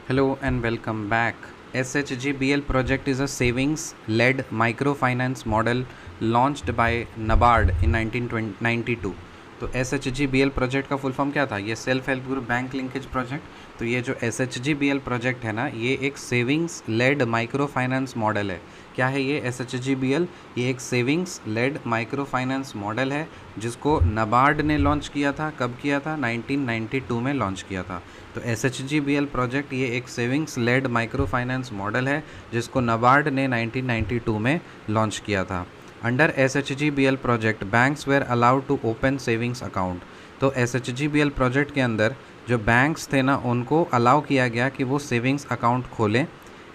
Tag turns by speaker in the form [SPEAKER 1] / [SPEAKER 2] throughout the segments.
[SPEAKER 1] Hello and welcome back. SHGBL project is a savings-led microfinance model launched by NABARD in 1992. तो SHGBL project का full form क्या था? ये self help group bank linkage project. तो ये जो SHGBL project है ना, ये एक savings led micro finance model है। क्या है ये SHGBL? ये एक savings led micro finance model है जिसको नबार्ड ने लॉन्च किया था। कब किया था? 1992 में लॉन्च किया था। तो SHGBL प्रोजेक्ट ये एक savings led micro finance model है जिसको नबार्ड ने 1992 में लॉन्च किया था। Under SHGBL project banks were allowed to open savings account. तो SHGBL प्रोजेक्ट के अंदर जो बैंक्स थे ना, उनको अलाउ किया गया कि वो सेविंग्स अकाउंट खोलें,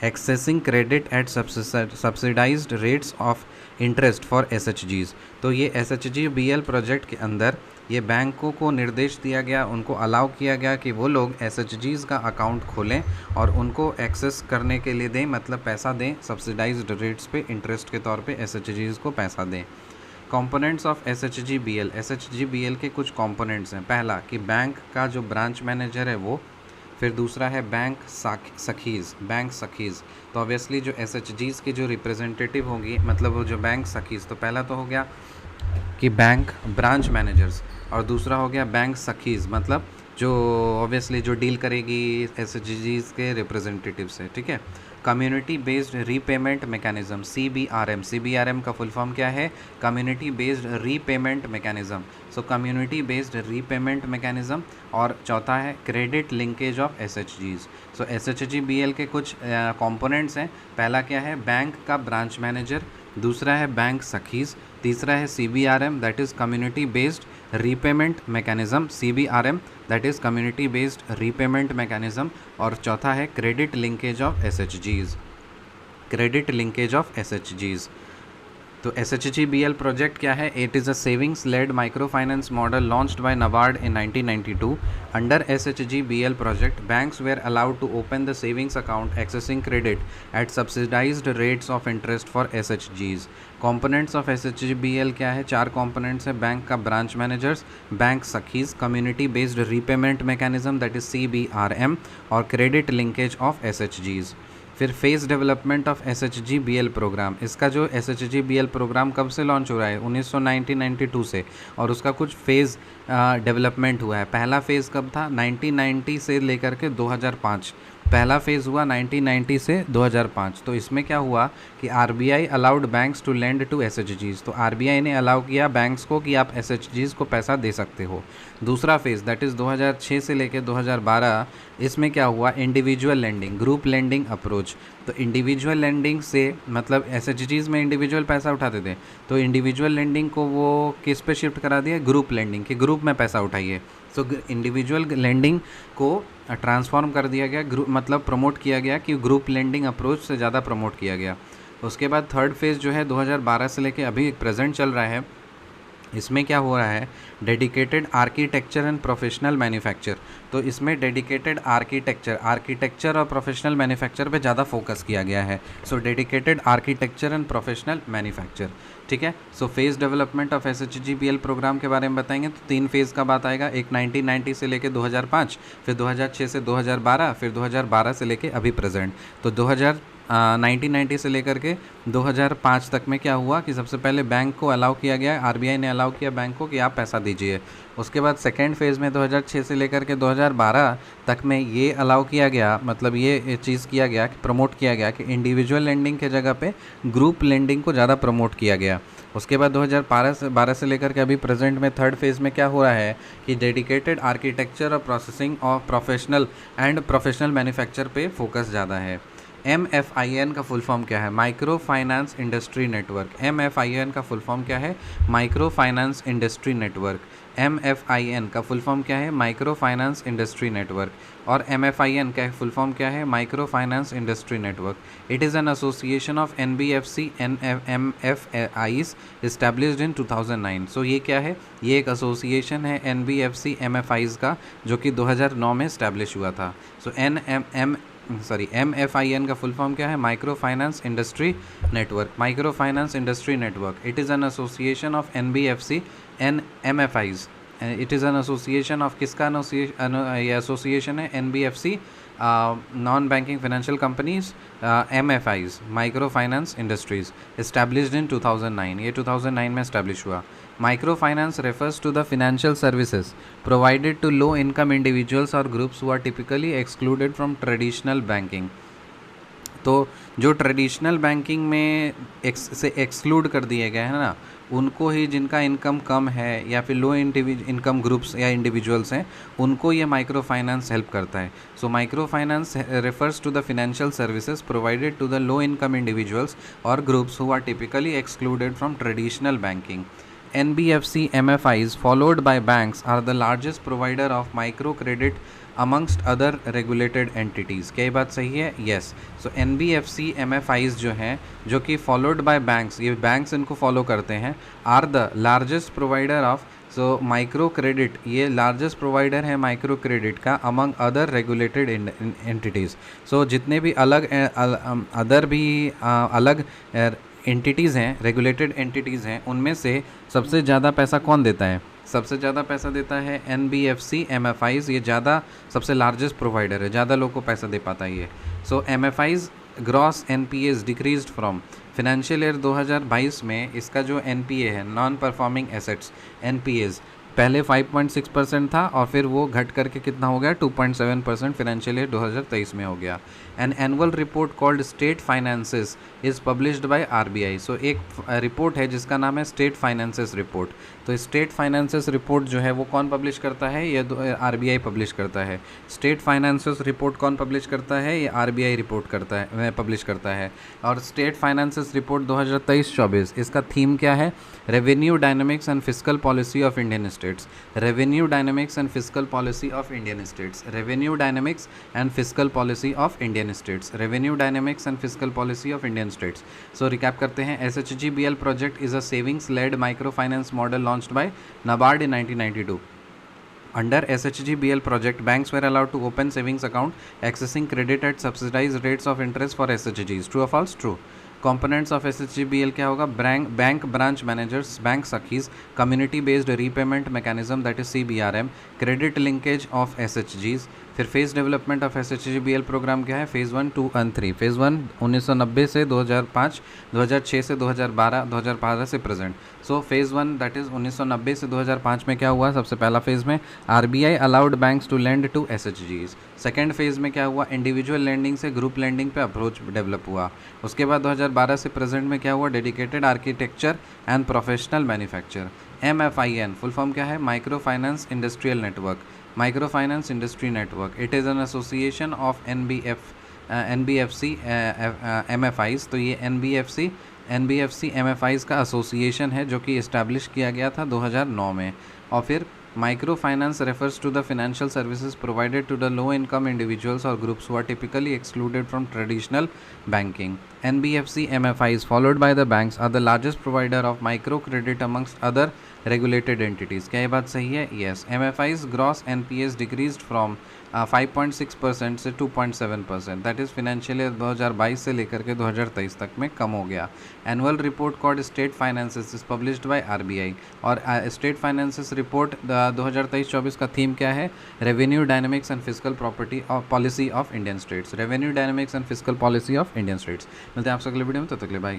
[SPEAKER 1] accessing credit at subsidised rates of interest for SHGs। तो ये SHGBL प्रोजेक्ट के अंदर ये बैंकों को निर्देश दिया गया, उनको अलाउ किया गया कि वो लोग SHGs का अकाउंट खोलें और उनको एक्सेस करने के लिए दें, मतलब पैसा दें सब्सिडाइज्ड रेट्स पे, इंटरेस्ट के तौर पे SHGs को पैसा दें। कंपोनेंट्स ऑफ SHGBL के कुछ कंपोनेंट्स हैं। पहला कि बैंक का जो ब्रांच मैनेजर है वो, फिर दूसरा है बैंक सखीज़। तो ऑब्वियसली जो SHGs की जो रिप्रेजेंटेटिव होंगी, मतलब वो जो बैंक सखीज़, तो पहला तो हो गया कि बैंक ब्रांच मैनेजर्स, और दूसरा हो गया बैंक सखीज़, मतलब जो ऑब्वियसली जो डील करेगी SHGs के रिप्रेजेंटेटिव से। ठीक है। Community based repayment mechanism, CBRM का फुल फॉर्म क्या है? Community based repayment mechanism. सो कम्युनिटी बेस्ड रीपेमेंट मैकेनिज्म। और चौथा है credit linkage of SHGs। So SHGBL के कुछ कंपोनेंट्स हैं। पहला क्या है? बैंक का ब्रांच मैनेजर, दूसरा है बैंक सखीज़, तीसरा है CBRM that is community based repayment mechanism, CBRM that is community based repayment mechanism, और चौथा है क्रेडिट लिंकेज ऑफ SHGs। तो SHGBL प्रोजेक्ट क्या है? It is a savings led micro finance model launched by NABARD in 1992। Under SHGBL project banks were allowed to open the savings account accessing credit at subsidised rates of interest for SHGs। Components of SHGBL क्या है? 4 components है। Bank का branch managers, bank sakhis, community based repayment mechanism that is CBRM, और credit linkage of SHGs। फिर phase development of SHGBL programme. इसका जो SHGBL programme कब से लॉन्च हो रहा है? 1992 से, और उसका कुछ फेज़ डेवलपमेंट हुआ है। पहला फ़ेज़ कब था? 1990 से लेकर के 2005। पहला फ़ेज़ हुआ 1990 से 2005। तो इसमें क्या हुआ कि RBI allowed banks to lend to SHGs। तो RBI ने अलाउ किया बैंक्स को कि आप SHGs को पैसा दे सकते हो। दूसरा फेज़ दैट इज़ 2006 से लेकर 2012, इसमें क्या हुआ? Individual lending, group lending approach. तो इंडिविजुअल लेंडिंग से मतलब SHGs में इंडिविजुअल पैसा उठाते थे, तो इंडिविजुअल लेंडिंग को वो किस पे शिफ्ट करा दिया? ग्रुप लेंडिंग, कि ग्रुप में पैसा उठाइए। सो इंडिविजुअल लेंडिंग को ट्रांसफॉर्म कर दिया गया, ग्रुप मतलब प्रमोट किया गया कि ग्रुप लेंडिंग अप्रोच से ज़्यादा प्रमोट किया गया। उसके बाद थर्ड फेज़ जो है 2012 से लेके अभी प्रेजेंट चल रहा है। इसमें क्या हो रहा है? Dedicated architecture and professional manufacture. तो इसमें डेडिकेटेड आर्किटेक्चर और प्रोफेशनल मैन्युफैक्चर पे ज़्यादा फोकस किया गया है। So dedicated architecture and professional manufacture. ठीक है। So phase development of SHGBL programme के बारे में बताएंगे तो 3 फेज़ का बात आएगा। एक 1990 से लेके 2005, फिर 2006 से 2012, फिर 2012 से लेके अभी प्रेजेंट। तो 1990 से लेकर के 2005 तक में क्या हुआ कि सबसे पहले बैंक को अलाउ किया गया, RBI ने अलाउ किया बैंक को कि आप पैसा दीजिए। उसके बाद सेकेंड फेज़ में 2006 से लेकर के 2012 तक में ये अलाउ किया गया, मतलब ये चीज़ किया गया कि प्रमोट किया गया कि इंडिविजुअल लेंडिंग के जगह पे ग्रुप लेंडिंग को ज़्यादा प्रमोट किया गया। उसके बाद 2012 से लेकर के अभी प्रेजेंट में थर्ड फेज़ में क्या हो रहा है कि डेडिकेटेड आर्किटेक्चर और प्रोसेसिंग ऑफ प्रोफेशनल मैन्युफैक्चर पे फोकस ज़्यादा है। MFIN का फुल फॉर्म क्या है? Micro finance industry network. MFIN का फुल फॉर्म क्या है? Micro finance industry network. MFIN का फुल फॉर्म क्या है? Micro finance industry network. और MFIN का फुल फॉर्म क्या है? Micro finance industry network. It is an association of NBFC MFIs established in 2009। सो ये क्या है? ये एक एसोसिएशन है NBFC MFIs का, जो कि 2009 में इस्टेब्लिश हुआ था। सो MFIN का फुल फॉर्म क्या है? Micro finance industry network. Micro finance industry network, it is an association of NBFC and MFIs। It is an association of किसका? एसोसिएशन है NBFC non-banking financial companies, MFIs, microfinance industries, established in 2009. ये 2009 में establish हुआ. Microfinance refers to the financial services provided to low-income individuals or groups who are typically excluded from traditional banking. तो जो traditional banking में से exclude कर दिए गए हैं ना, उनको ही, जिनका इनकम कम है या फिर लो इनकम ग्रुप्स या इंडिविजुअल्स हैं, उनको ये माइक्रो फाइनेंस हेल्प करता है. So micro finance refers to the financial services provided to the low income individuals और groups who are typically excluded from traditional banking. NBFC MFIs followed by banks are the largest provider of microcredit amongst other regulated entities. क्या ये बात सही है? Yes. So NBFC MFIs जो हैं, जो कि followed by banks, ये banks इनको follow करते हैं, are the largest provider of micro credit, ये लार्जेस्ट प्रोवाइडर है माइक्रो क्रेडिट का अमंग अदर रेगुलेटेड एंटिटीज़. सो जितने भी अलग अलग एंटिटीज़ हैं, रेगुलेटेड एंटिटीज़ हैं, उनमें से सबसे ज़्यादा पैसा कौन देता है? सबसे ज़्यादा पैसा देता है NBFC MFIs. ये ज़्यादा सबसे लार्जेस्ट प्रोवाइडर है, ज़्यादा लोगों को पैसा दे पाता है ये. सो MFIs gross NPAs decreased from financial year 2022 में इसका जो NPA है, नॉन परफॉर्मिंग एसेट्स, NPAs, पहले 5.6% था और फिर वो घट करके कितना हो गया? 2.7% फिनेंशियल ईयर 2023 में हो गया. An annual report called state finances is published by RBI. सो एक रिपोर्ट है जिसका नाम है स्टेट फाइनेंसेस रिपोर्ट. तो स्टेट फाइनेंसेस रिपोर्ट जो है वो कौन पब्लिश करता है? ये RBI पब्लिश करता है. स्टेट फाइनेंसेस रिपोर्ट कौन पब्लिश करता है? ये RBI रिपोर्ट करता है, पब्लिश करता है. और स्टेट फाइनेंसेस रिपोर्ट 2023-24, इसका थीम क्या है? Revenue dynamics and fiscal policy of Indian states. Revenue dynamics and fiscal policy of Indian states. Revenue dynamics and fiscal policy of Indian states. Revenue dynamics and fiscal policy of Indian states. So recap करते हैं. SHGBL project is a savings led micro finance model launched by NABARD in 1992. Under SHGBL project, banks were allowed to open savings account, accessing credit at subsidized rates of interest for SHGs. True or false? True. Components of SHGBL क्या होगा? Bank branch managers, bank sakhis, community based repayment mechanism that is CBRM, credit linkage of SHGs. फिर phase development of SHGBL programme क्या है? Phase 1, 2 and 3. Phase 1 1990 से 2005, 2006 से 2012, 2012 से present. So phase 1 that is 1990 से 2005 में क्या हुआ? सबसे पहला फेज़ में RBI allowed banks to lend to SHGs. Second phase में क्या हुआ? इंडिविजुअल लेंडिंग से ग्रुप लेंडिंग पे अप्रोच डेवलप हुआ. उसके बाद 2012 से प्रेजेंट में क्या हुआ? Dedicated architecture and professional manufacture. MFIN full form क्या है? Micro finance industrial network. Micro finance industry network. It is an association of NBFC MFIs. तो ये NBFC MFIs का एसोसिएशन है जो कि इस्टेब्लिश किया गया था 2009 में. और फिर micro finance refers to the financial services provided to the low income individuals or groups who are typically excluded from traditional banking. NBFC MFIs followed by the banks are the largest provider of microcredit amongst other regulated entities. क्या ये बात सही है? Yes. MFIs gross NPAs decreased from 5.6% से 2.7%. That is financial year 2022 से लेकर के 2023 तक में कम हो गया. Annual report called state finances is published by RBI. और स्टेट फाइनेंसेस रिपोर्ट 2023-24 का थीम क्या है? Revenue dynamics and fiscal property of policy of Indian states. Revenue dynamics and fiscal policy of Indian states. मिलते हैं आपसे अगले video में. तब तक के लिए बाय.